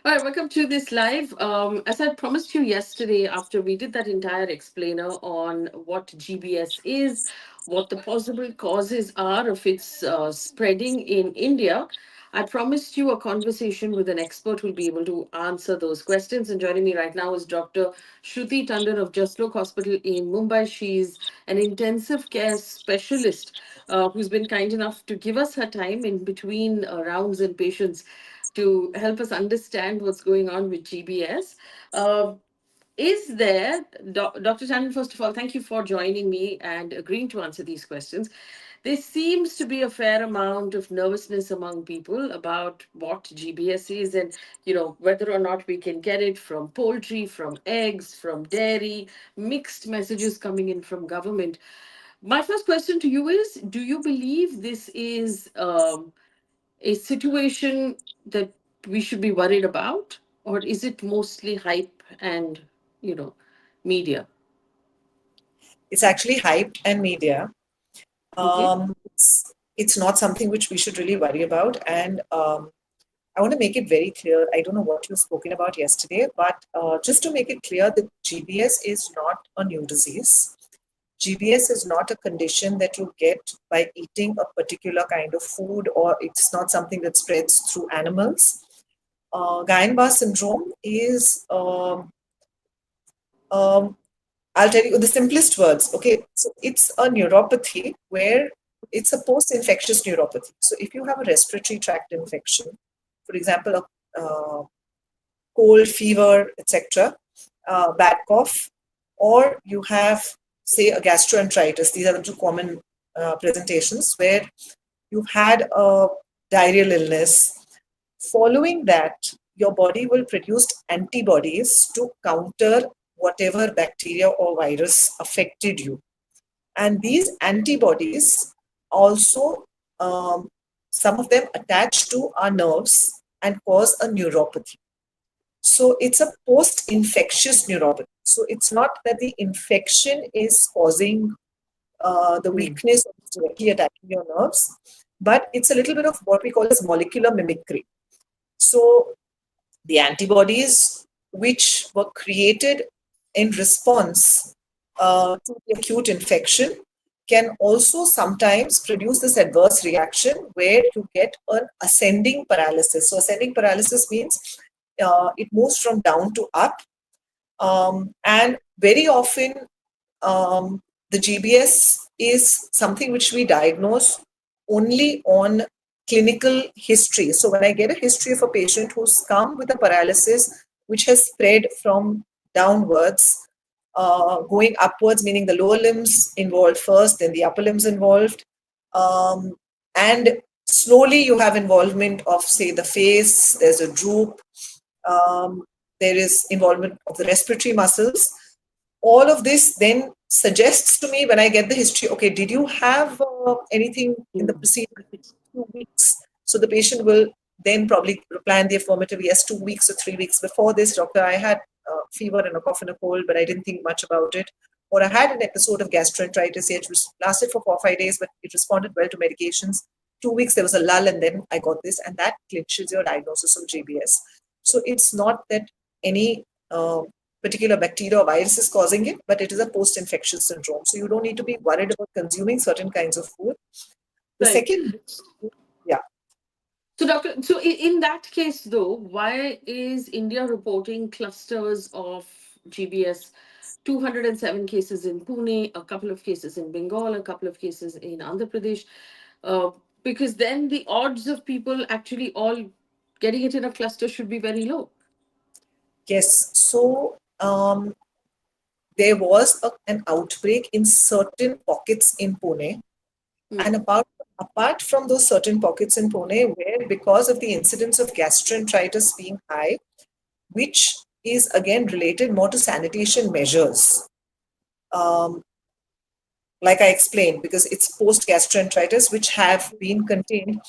All right, welcome to this live. As I promised you yesterday, after we did that entire explainer on what GBS is, what the possible causes are of its spreading in India, I promised you a conversation with an expert who'll be able to answer those questions. And joining me right now is Dr. Shruti Tandon of Jaslok Hospital in Mumbai. She's an intensive care specialist who's been kind enough to give us her time in between rounds and patients to help us understand what's going on with GBS. Uh, is there, Dr. Tandon, first of all, thank you for joining me and agreeing to answer these questions. There seems to be a fair amount of nervousness among people about what GBS is and, whether or not we can get it from poultry, from eggs, from dairy, mixed messages coming in from government. My first question to you is, do you believe this is a situation that we should be worried about, or is it mostly hype and you know media? It's actually hyped and media. Okay. It's not something which we should really worry about. And I want to make it very clear. I don't know what you've spoken about yesterday, but just to make it clear that GBS is not a new disease. GBS is not a condition that you get by eating a particular kind of food, or it's not something that spreads through animals. Guillain-Barré syndrome is, um, I'll tell you the simplest words. Okay, so it's a neuropathy where it's a post-infectious neuropathy. So if you have a respiratory tract infection, for example, a cold, fever, etc., bad cough, or you have, say, a gastroenteritis. These are the two common presentations where you've had a diarrheal illness. Following that, your body will produce antibodies to counter whatever bacteria or virus affected you. And these antibodies also, some of them attach to our nerves and cause a neuropathy. So it's a post-infectious neuropathy. So it's not that the infection is causing the Hmm. weakness directly attacking your nerves, but it's a little bit of what we call as molecular mimicry. So the antibodies which were created in response to the acute infection can also sometimes produce this adverse reaction where you get an ascending paralysis. So ascending paralysis means it moves from down to up. And very often the GBS is something which we diagnose only on clinical history. So when I get a history of a patient who's come with a paralysis which has spread from downwards, going upwards, meaning the lower limbs involved first, then the upper limbs involved, and slowly you have involvement of, say, the face, there's a droop, um, there is involvement of the respiratory muscles. All of this then suggests to me when I get the history, okay, did you have anything in the Hmm. preceding 2 weeks? So the patient will then probably reply in the affirmative, yes, 2 weeks or 3 weeks before this, doctor, I had fever and a cough and a cold, but I didn't think much about it. Or I had an episode of gastroenteritis, it lasted for 4 or 5 days, but it responded well to medications. 2 weeks, there was a lull, and then I got this, and that clinches your diagnosis of GBS. So it's not that any particular bacteria or virus is causing it, but it is a post-infectious syndrome. So you don't need to be worried about consuming certain kinds of food. The Right. second, yeah, So, doctor, so in that case, though, why is India reporting clusters of GBS? 207 cases in Pune, a couple of cases in Bengal, a couple of cases in Andhra Pradesh. Uh, because then the odds of people actually all getting it in a cluster should be very low. yes. So there was an outbreak in certain pockets in Pune, and Hmm. apart from those certain pockets in Pune, where because of the incidence of gastroenteritis being high, which is again related more to sanitation measures. Um, like I explained, because it's post gastroenteritis which have been contained,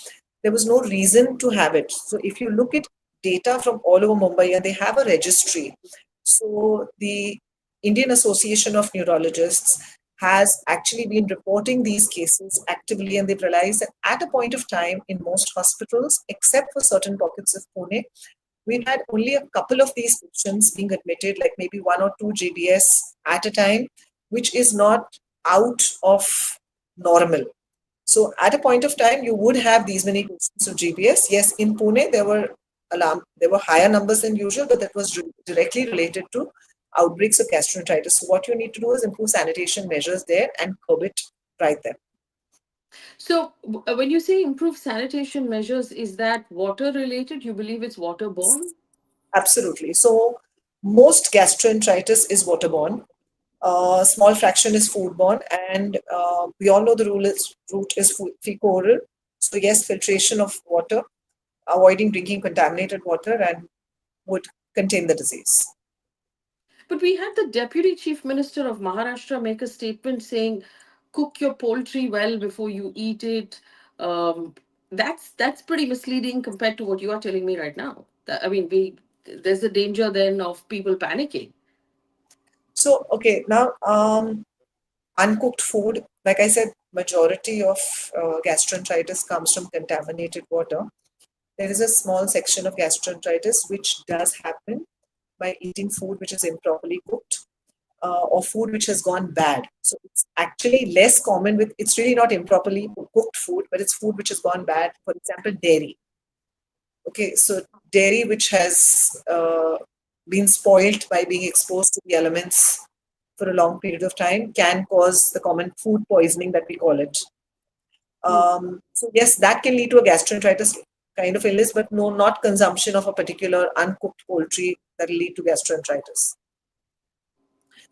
there was no reason to have it. So if you look at data from all over Mumbai, and they have a registry, so the Indian Association of Neurologists has actually been reporting these cases actively, and they've realized that at a point of time in most hospitals, except for certain pockets of Pune, we've had only a couple of these patients being admitted, like maybe 1 or 2 GBS at a time, which is not out of normal. So at a point of time, you would have these many cases of GBS. Yes, in Pune, there were higher numbers than usual, but that was directly related to outbreaks of gastroenteritis. So what you need to do is improve sanitation measures there and curb it right there. So, when you say improve sanitation measures, is that water related? You believe it's waterborne? Absolutely. So most gastroenteritis is waterborne. A small fraction is foodborne, and we all know the route is fecal-oral. So yes, filtration of water, avoiding drinking contaminated water, and would contain the disease. But we had the Deputy Chief Minister of Maharashtra make a statement saying, "Cook your poultry well before you eat it." Um, that's pretty misleading compared to what you are telling me right now. I mean, we there's a danger then of people panicking. So okay, now uncooked food, like I said, majority of gastroenteritis comes from contaminated water. There is a small section of gastroenteritis which does happen by eating food which is improperly cooked, or food which has gone bad. So it's actually less common with, it's really not improperly cooked food, but it's food which has gone bad. For example, dairy. Okay, so dairy which has been spoiled by being exposed to the elements for a long period of time can cause the common food poisoning that we call it. Hmm. So yes, that can lead to a gastroenteritis kind of illness, but no, not consumption of a particular uncooked poultry that will lead to gastroenteritis.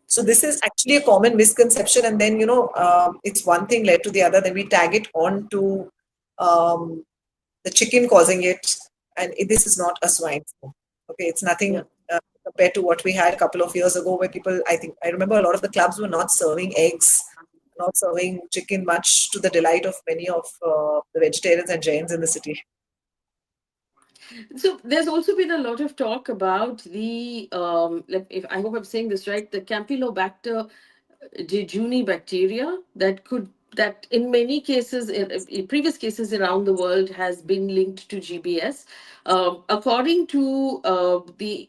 So this is actually a common misconception, and then it's one thing led to the other. Then we tag it on to um, the chicken causing it, and this is not a swine flu. Okay, it's Yeah. nothing compared to what we had a couple of years ago, where people, I remember a lot of the clubs were not serving eggs, not serving chicken, much to the delight of many of the vegetarians and Jains in the city. So there's also been a lot of talk about the like, if I hope I'm saying this right, the Campylobacter jejuni bacteria that in many cases in previous cases around the world has been linked to GBS. According to the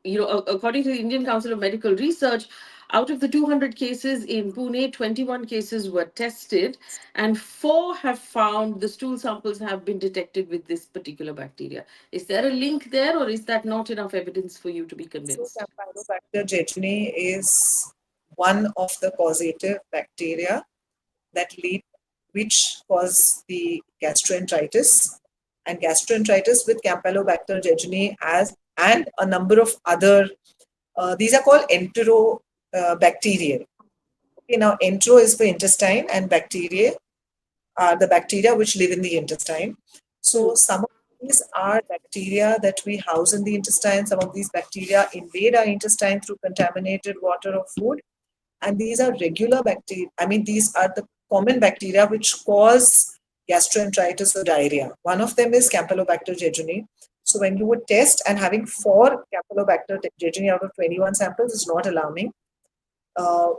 according to the Indian Council of Medical Research, out of the 200 cases in Pune, 21 cases were tested, and four have found the stool samples have been detected with this particular bacteria. Is there a link there, or is that not enough evidence for you to be So convinced? Campylobacter jejuni is one of the causative bacteria that lead, which cause the gastroenteritis, and gastroenteritis with Campylobacter jejuni as and a number of other. These are called enterobacterial. Okay, now entero is for intestine, and bacteria are the bacteria which live in the intestine. Hmm. So some of these are bacteria that we house in the intestine. Some of these bacteria invade our intestine through contaminated water or food. And these are regular bacteria. I mean, these are the common bacteria which cause gastroenteritis or diarrhea. One of them is Campylobacter jejuni. So when you would test and having 4 Campylobacter jejuni out of 21 samples is not alarming.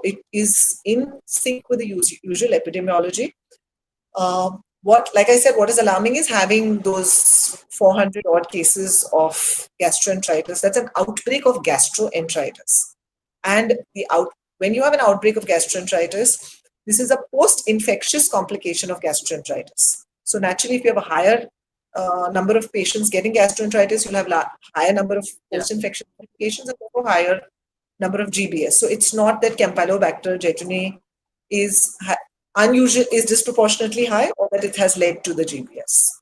It is in sync with the usual epidemiology. Like I said, what is alarming is having those 400 odd cases of gastroenteritis. That's an outbreak of gastroenteritis. And when you have an outbreak of gastroenteritis, this is a post-infectious complication of gastroenteritis. So naturally, if you have a higher number of patients getting gastroenteritis, you'll have higher number of Yeah. post-infection complications and therefore higher number of GBS. So it's not that Campylobacter jejuni is unusual, is disproportionately high, or that it has led to the GBS.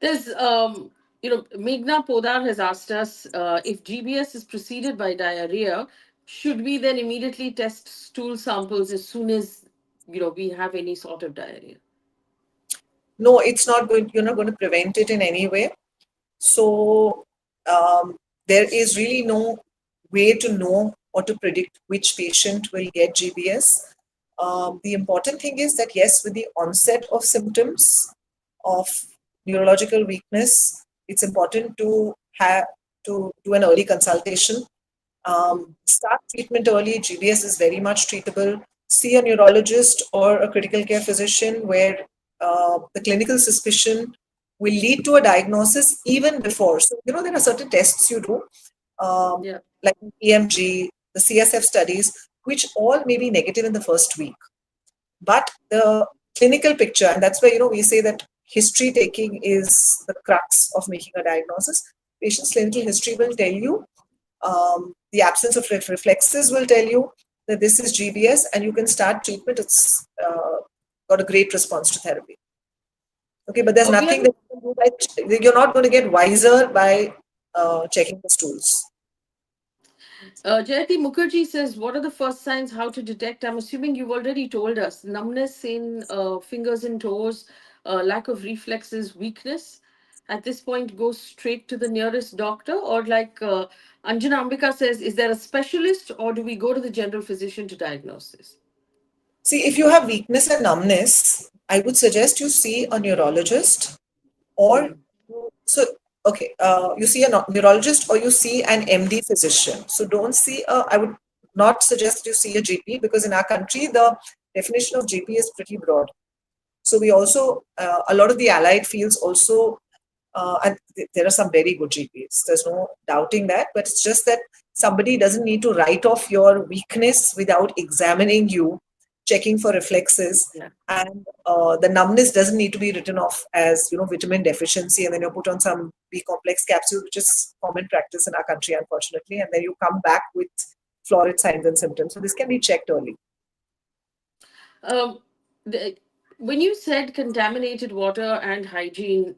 There's, Meghna Podar has asked us if GBS is preceded by diarrhea, should we then immediately test stool samples as soon as we have any sort of diarrhea? No, it's not going. You're not going to prevent it in any way. So um, there is really no way to know or to predict which patient will get GBS. The important thing is that yes, with the onset of symptoms of neurological weakness, it's important to have to do an early consultation. Start treatment early. GBS is very much treatable. See a neurologist or a critical care physician where the clinical suspicion will lead to a diagnosis even before. So, there are certain tests you do, um, Yeah. like EMG, the CSF studies, which all may be negative in the first week. But the clinical picture, and that's why, we say that history taking is the crux of making a diagnosis. Patient's clinical history will tell you, the absence of reflexes will tell you that this is GBS, and you can start treatment. It's got a great response to therapy. Okay, but there's We nothing have that you can do you're not going to get wiser by checking the stools. Jayati Mukherjee says, what are the first signs how to detect? I'm assuming you've already told us. Numbness in fingers and toes, lack of reflexes, weakness. At this point, go straight to the nearest doctor, or like Anjana Ambika says, is there a specialist, or do we go to the general physician to diagnose this? See, if you have weakness and numbness, I would suggest you see a neurologist, or Hmm. so okay, you see a neurologist or you see an MD physician. So don't see I would not suggest you see a GP, because in our country the definition of GP is pretty broad. So we also a lot of the allied fields also, and there are some very good GPs. There's no doubting that, but it's just that somebody doesn't need to write off your weakness without examining you, checking for reflexes, Yeah. and the numbness doesn't need to be written off as vitamin deficiency, and then you're put on some B complex capsule, which is common practice in our country, unfortunately, and then you come back with florid signs and symptoms. So this can be checked early. Um, the, when you said contaminated water and hygiene,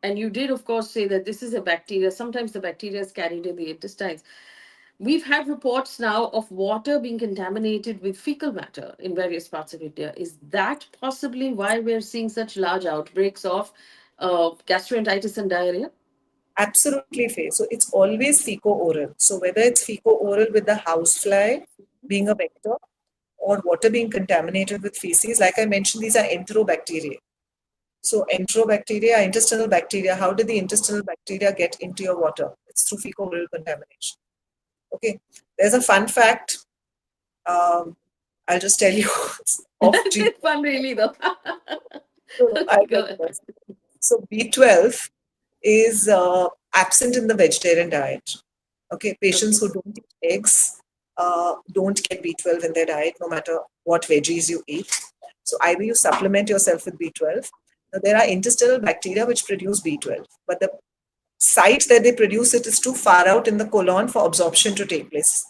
and you did, of course, say that this is a bacteria, sometimes the bacteria is carried in the intestines. We've had reports now of water being contaminated with fecal matter in various parts of India. Is that possibly why we're seeing such large outbreaks of gastroenteritis and diarrhea? Absolutely, Faye. So it's always feco-oral. So whether it's feco-oral with the housefly being a vector, or water being contaminated with feces, like I mentioned, these are enterobacteria. So enterobacteria are intestinal bacteria. How did the intestinal bacteria get into your water? It's through fecal-oral contamination. Okay. There's a fun fact. Um, I'll just tell you, it's off G. It's fun, really, though. I'll Go tell you ahead. this. So B12 is absent in the vegetarian diet. Okay, patients Okay. who don't eat eggs don't get B12 in their diet, no matter what veggies you eat. So either you supplement yourself with B12. Now, there are intestinal bacteria which produce B12, but the site that they produce it is too far out in the colon for absorption to take place.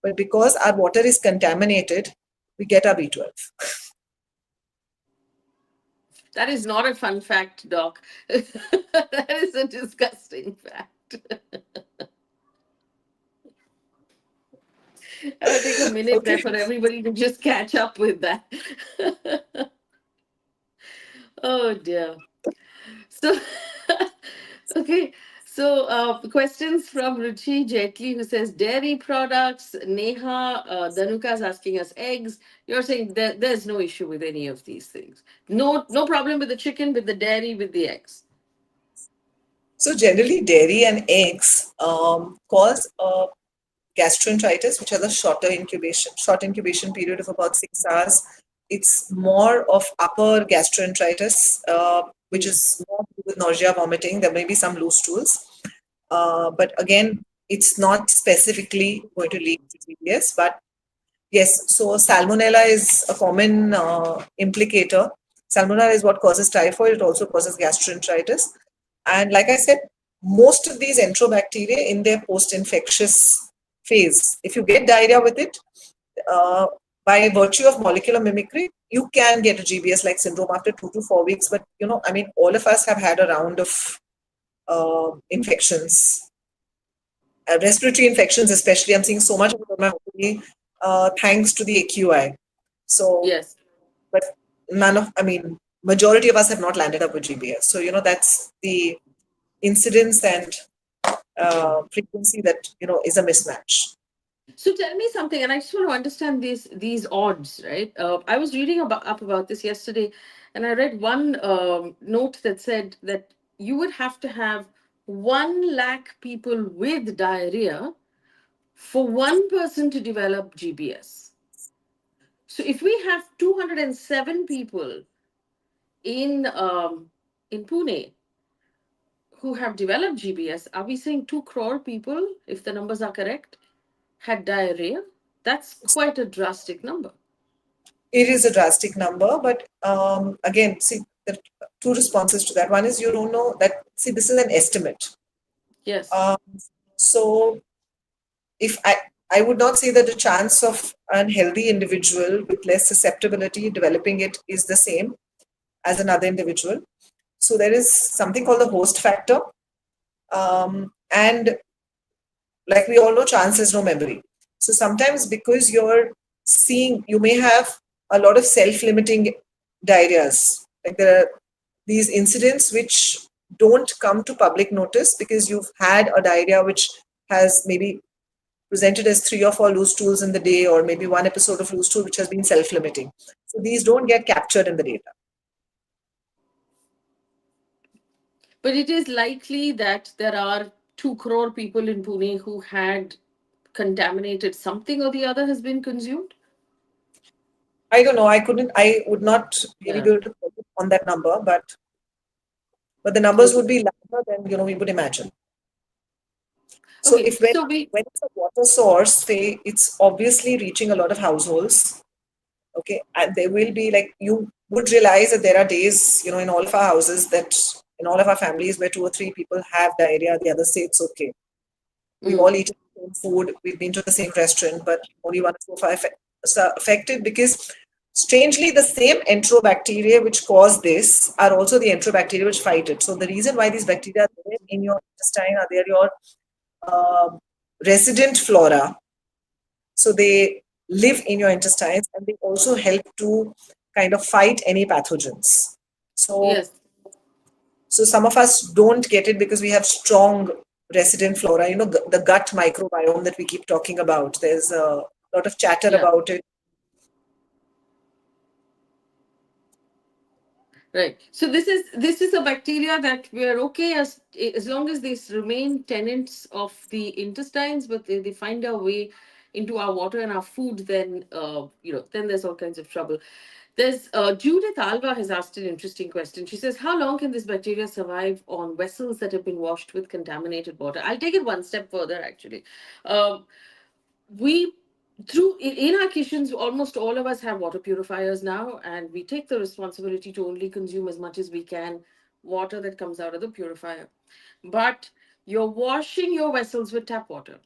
But because our water is contaminated, we get our B12. That is not a fun fact, Doc. That is a disgusting fact. I'll take a minute there Okay. for everybody to just catch up with that. Oh dear. So, okay. So, questions from Ruchi Jetli, who says dairy products. Neha Danuka is asking us eggs. You're saying that there's no issue with any of these things. No, no problem with the chicken, with the dairy, with the eggs. So generally, dairy and eggs cause gastroenteritis, which has a short incubation period of about 6 hours. It's more of upper gastroenteritis, which Hmm. is more to do with nausea, vomiting. There may be some loose stools, but again, it's not specifically going to lead to GBS. But yes, so salmonella is a common implicator. Salmonella is what causes typhoid. It also causes gastroenteritis. And like I said, most of these enterobacteria in their post-infectious phase, if you get diarrhea with it, uh, by virtue of molecular mimicry, you can get a GBS-like syndrome after 2 to 4 weeks. But all of us have had a round of infections, respiratory infections, especially. I'm seeing so much of it on my OPD, thanks to the AQI. So, Yes. but majority of us have not landed up with GBS. So, that's the incidence and frequency that, is a mismatch. So tell me something, and I just want to understand these odds, right? I was reading up about this yesterday, and I read one note that said that you would have to have 1 lakh people with diarrhea for one person to develop GBS. So if we have 207 people in Pune, who have developed GBS, are we saying 2 crore people, if the numbers are correct, had diarrhea? That's quite a drastic number. It is a drastic number, but again, see, the two responses to that. One is you don't know that, see, this is an estimate. Yes. Um, so if I would not say that the chance of an healthy individual with less susceptibility developing it is the same as another individual. So there is something called the host factor. And like we all know, chance has no memory. So sometimes because you're seeing, you may have a lot of self-limiting diarrheas. Like there are these incidents which don't come to public notice because you've had a diarrhea which has maybe presented as 3 or 4 loose stools in the day, or maybe one episode of loose stool which has been self-limiting. So these don't get captured in the data. But it is likely that there are 2 crore people in Pune who had contaminated something or the other has been consumed. I don't know. I would not really Yeah. be able to focus on that number, but the numbers Okay. would be larger than we would imagine. So Okay. if So we, when it's a water source, say it's obviously reaching a lot of households, okay, and there will be, like, you would realize that there are days, in all of our houses, that in all of our families where 2 or 3 people have diarrhea, the others say it's okay. We've all mm, eaten the same food, we've been to the same restaurant, but only 1 or 4 or 5 affected, because strangely the same enterobacteria which cause this are also the enterobacteria which fight it. So the reason why these bacteria are there in your intestine are there your uh, resident flora. So they live in your intestines and they also help to kind of fight any pathogens. So, yes. so some of us don't get it because we have strong resident flora, the gut microbiome that we keep talking about. There's a lot of chatter Yeah. about it. Right. So this is a bacteria that we're okay as long as they remain tenants of the intestines, but they find their way into our water and our food, then then there's all kinds of trouble. There's Judith Alva has asked an interesting question. She says, "How long can this bacteria survive on vessels that have been washed with contaminated water?" I'll take it one step further. Actually, um, we through in our kitchens, almost all of us have water purifiers now, and we take the responsibility to only consume as much as we can water that comes out of the purifier. But you're washing your vessels with tap water,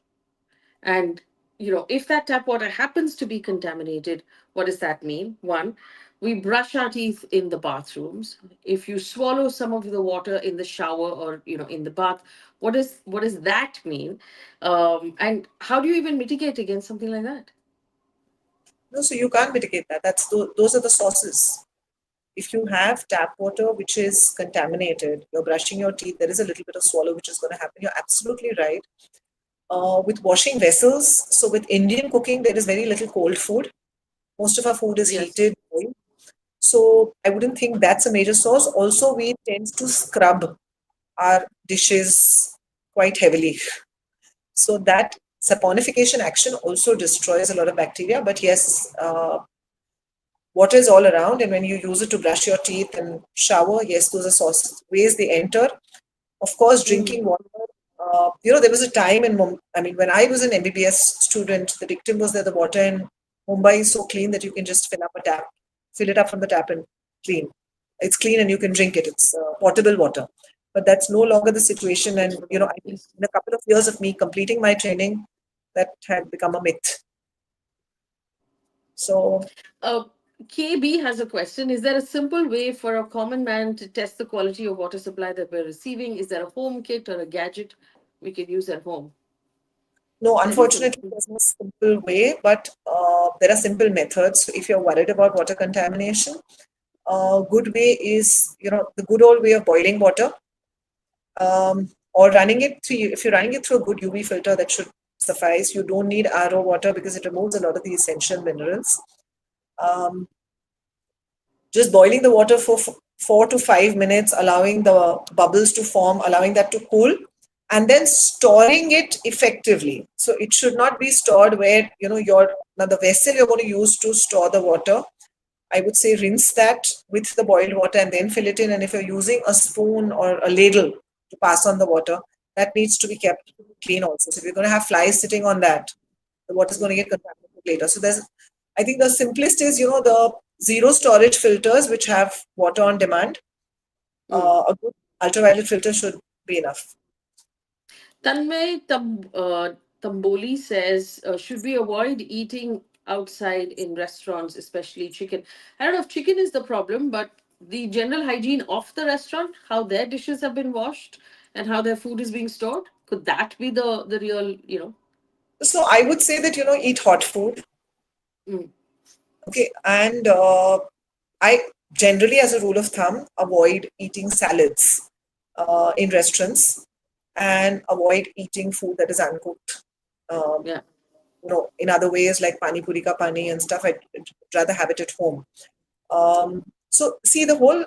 and if that tap water happens to be contaminated, what does that mean? One, we brush our teeth in the bathrooms. If you swallow some of the water in the shower, or in the bath, what does that mean? And how do you even mitigate against something like that? No, so you can't mitigate that. Those are the sources. If you have tap water which is contaminated, you're brushing your teeth, there is a little bit of swallow which is going to happen. You're absolutely right. With washing vessels, so with Indian cooking, there is very little cold food. Most of our food is Yes. heated oil. So I wouldn't think that's a major source. Also, we tend to scrub our dishes quite heavily. So that saponification action also destroys a lot of bacteria. But yes, water is all around, and when you use it to brush your teeth and shower, yes, those are ways they enter. Of course, Mm. drinking water. There was a time in when I was an MBBS student, the dictum was that the water in Mumbai is so clean that you can just fill it up from the tap and clean. It's clean and you can drink it. It's potable water. But that's no longer the situation. And, I think Yes. in a couple of years of me completing my training, that had become a myth. So, Uh, KB has a question. Is there a simple way for a common man to test the quality of water supply that we're receiving? Is there a home kit or a gadget we could use at home? no, There isn't. unfortunately, there's no simple way, but there are simple methods. So if you're worried about water contamination, a good way is, the good old way of boiling water, or running it through. If you're running it through a good UV filter, that should suffice. You don't need RO water because it removes a lot of the essential minerals. Um, just boiling the water for 4 to 5 minutes, allowing the bubbles to form, allowing that to cool, and then storing it effectively. So it should not be stored where, your now the vessel you're going to use to store the water, I would say rinse that with the boiled water and then fill it in. And if you're using a spoon or a ladle, to pass on the water, that needs to be kept clean also. So if you're going to have flies sitting on that, the water is going to get contaminated later. So there's, I think the simplest is, the zero storage filters which have water on demand. Mm. A good ultraviolet filter should be enough. Tamboli says, should we avoid eating outside in restaurants, especially chicken? I don't know if chicken is the problem, but the general hygiene of the restaurant, how their dishes have been washed and how their food is being stored, could that be the real, So I would say that, eat hot food. Mm, Okay. And I generally, as a rule of thumb, avoid eating salads in restaurants and avoid eating food that is uncooked. Um, yeah. in other ways like pani puri ka pani and stuff, I'd rather have it at home. So see the whole,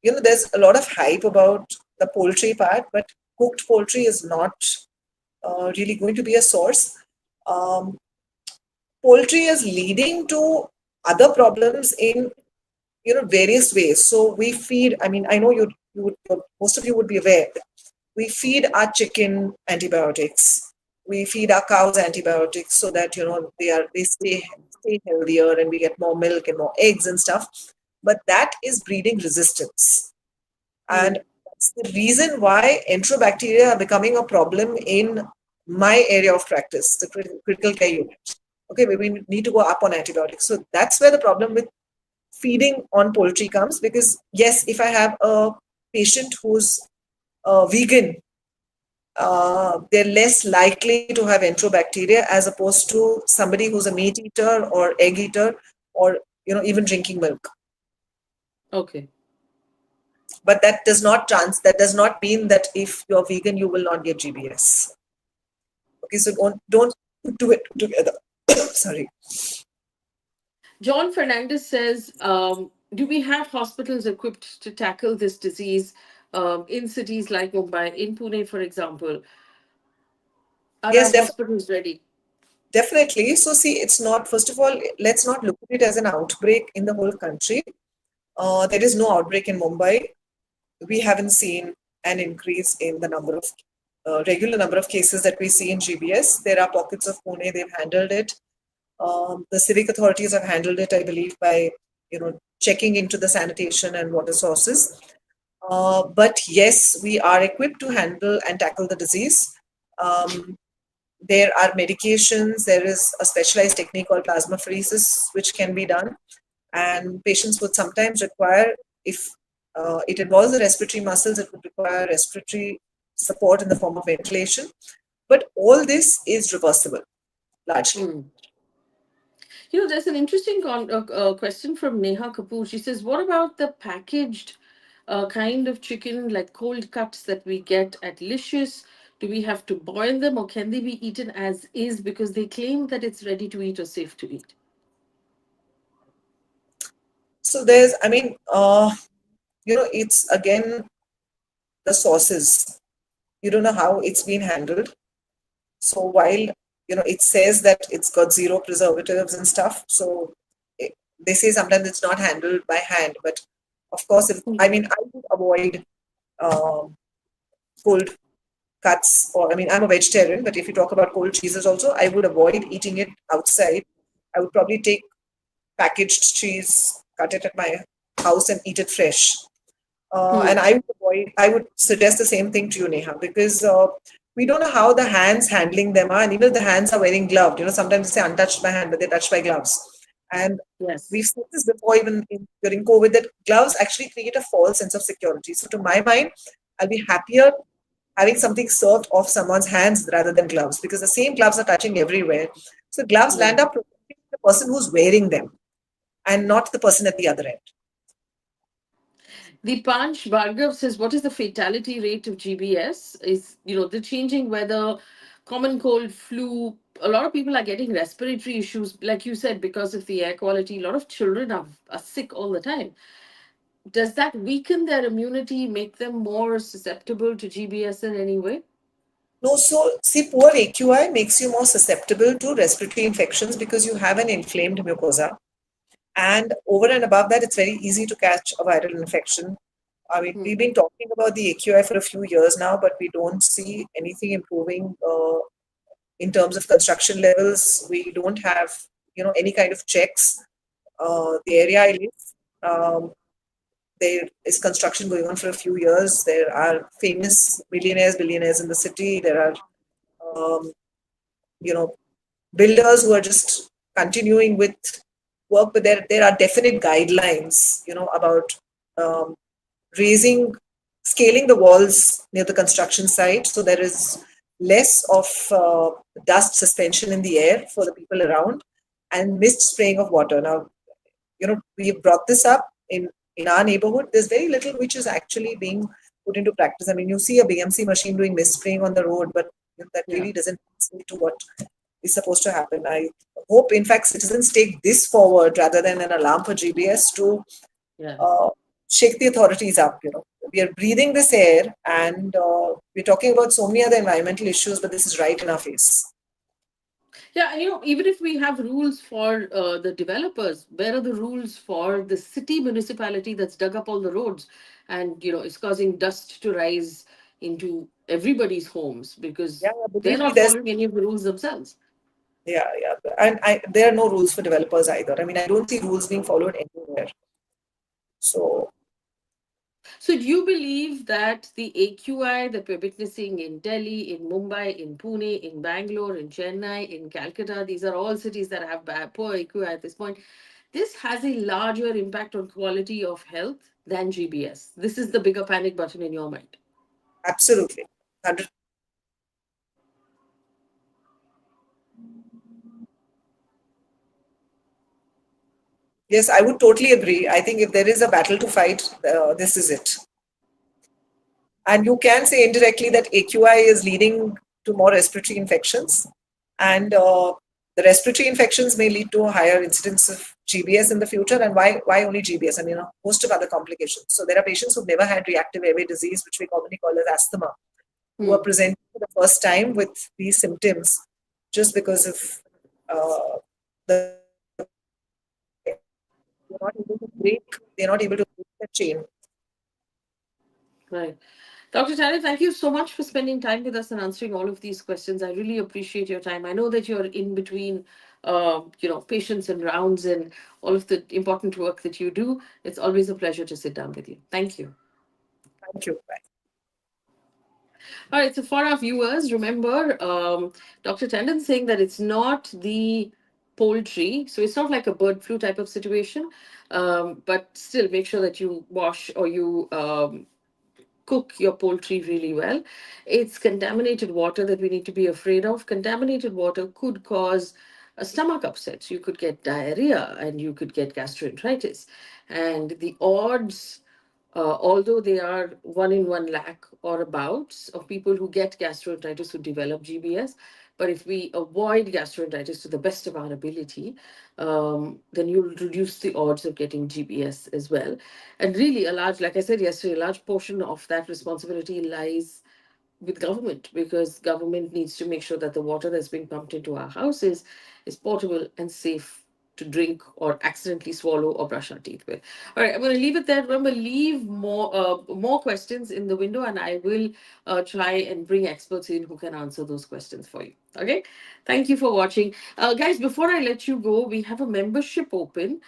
there's a lot of hype about the poultry part, but cooked poultry is not really going to be a source. Um, Poultry is leading to other problems in various ways. So we feed. I mean, I know most of you would be aware. We feed our chicken antibiotics. We feed our cows antibiotics so that they stay healthier and we get more milk and more eggs and stuff. But that is breeding resistance, and Mm, that's the reason why enterobacteria are becoming a problem in my area of practice, the critical care unit. Okay, we need to go up on antibiotics. So that's where the problem with feeding on poultry comes, because yes, if I have a patient who's vegan, they're less likely to have enterobacteria as opposed to somebody who's a meat eater or egg eater, or even drinking milk. okay. But that does not mean that if you're vegan you will not get GBS. Okay, so don't put two it together. Sorry. John Fernandez says, do we have hospitals equipped to tackle this disease in cities like Mumbai, in Pune, for example? Are Yes, our hospitals ready? definitely. So see, it's not, first of all, let's not look at it as an outbreak in the whole country. There is no outbreak in Mumbai. We haven't seen an increase in the regular number of cases that we see in GBS. There are pockets of Pune, they've handled it. The civic authorities have handled it, I believe, by checking into the sanitation and water sources. But yes, we are equipped to handle and tackle the disease. Um, there are medications. There is a specialized technique called plasmapheresis, which can be done, and patients would sometimes require, if it involves the respiratory muscles, it would require respiratory support in the form of ventilation. But all this is reversible largely. Mm. There's an interesting question from Neha Kapoor. She says, what about the packaged kind of chicken, like cold cuts that we get at Licious? Do we have to boil them or can they be eaten as is because they claim that it's ready to eat or safe to eat? So there's, I mean, it's again the sources. You don't know how it's been handled. So while it says that it's got zero preservatives and stuff, so they say sometimes it's not handled by hand. But of course, I mean, I would avoid um, cold cuts. Or I mean, I'm a vegetarian, but if you talk about cold cheeses, also, I would avoid eating it outside. I would probably take packaged cheese, cut it at my house, and eat it fresh. And Hmm. I would suggest the same thing to you, Neha, because we don't know how the hands handling them are. And even if the hands are wearing gloved, sometimes they say untouched by hand, but they're touched by gloves. And Yes. we've seen this before, even during COVID, that gloves actually create a false sense of security. So to my mind, I'll be happier having something served off someone's hands rather than gloves, because the same gloves are touching everywhere. So gloves Hmm. land up protecting the person who's wearing them and not the person at the other end. The Panch Bhargav says, what is the fatality rate of GBS? Is, the changing weather, common cold, flu. A lot of people are getting respiratory issues, like you said, because of the air quality. A lot of children are sick all the time. Does that weaken their immunity, make them more susceptible to GBS in any way? No, so see, poor AQI makes you more susceptible to respiratory infections because you have an inflamed mucosa. And over and above that, it's very easy to catch a viral infection. I mean, Hmm. we've been talking about the AQI for a few years now, but we don't see anything improving in terms of construction levels. We don't have, any kind of checks. The area I live, um, there is construction going on for a few years. There are famous millionaires, billionaires in the city. There are, um, you know, builders who are just continuing with work, but there are definite guidelines, about um, raising, scaling the walls near the construction site so there is less of dust suspension in the air for the people around and mist spraying of water. Now, we brought this up in our neighborhood. There's very little which is actually being put into practice. I mean, you see a BMC machine doing mist spraying on the road, but that Yeah. really doesn't translate to what is supposed to happen. I hope, in fact, citizens take this forward rather than an alarm for GBS to Yeah. uh, shake the authorities up. We are breathing this air, and we're talking about so many other environmental issues, but this is right in our face. Yeah, and even if we have rules for the developers, where are the rules for the city municipality that's dug up all the roads and is causing dust to rise into everybody's homes because Yeah, yeah, they're believe me, not there's following any of the rules themselves. yeah, and there are no rules for developers either. I mean, I don't see rules being followed anywhere. So So, do you believe that the AQI that we're witnessing in Delhi, in Mumbai, in Pune, in Bangalore, in Chennai, in Calcutta, these are all cities that have poor AQI at this point, this has a larger impact on quality of health than GBS? This is the bigger panic button in your mind. absolutely, 100. Yes, I would totally agree. I think if there is a battle to fight, this is it. And you can say indirectly that AQI is leading to more respiratory infections, and the respiratory infections may lead to a higher incidence of GBS in the future. And why only GBS? I mean, a host of other complications. So there are patients who've never had reactive airway disease, which we commonly call as asthma, who are Hmm. presenting for the first time with these symptoms just because of uh, the they're not able to break, they're not able to break the chain. Right. Dr. Tara, thank you so much for spending time with us and answering all of these questions. I really appreciate your time. I know that you're in between, patients and rounds and all of the important work that you do. It's always a pleasure to sit down with you. Thank you. Thank you. Bye. All right, so for our viewers, remember Dr. Tandon saying that it's not the poultry, so it's not like a bird flu type of situation, but still make sure that you wash or you cook your poultry really well. It's contaminated water that we need to be afraid of. Contaminated water could cause a stomach upset. You could get diarrhea and you could get gastroenteritis. And the odds, although they are 1 in 1 lakh or abouts of people who get gastroenteritis who develop GBS, but if we avoid gastroenteritis to the best of our ability, then you'll reduce the odds of getting GBS as well. And really, like I said yesterday, a large portion of that responsibility lies with government because government needs to make sure that the water that's being pumped into our houses is portable and safe to drink or accidentally swallow or brush our teeth with. All right, I'm going to leave it there. Remember, leave more questions in the window, and I will try and bring experts in who can answer those questions for you. Okay, thank you for watching, guys. Before I let you go, we have a membership open.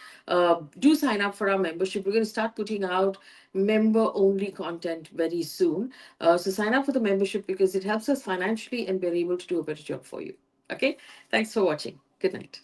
Do sign up for our membership. We're going to start putting out member only content very soon. So sign up for the membership because it helps us financially and we're able to do a better job for you. Okay. Thanks for watching. Good night.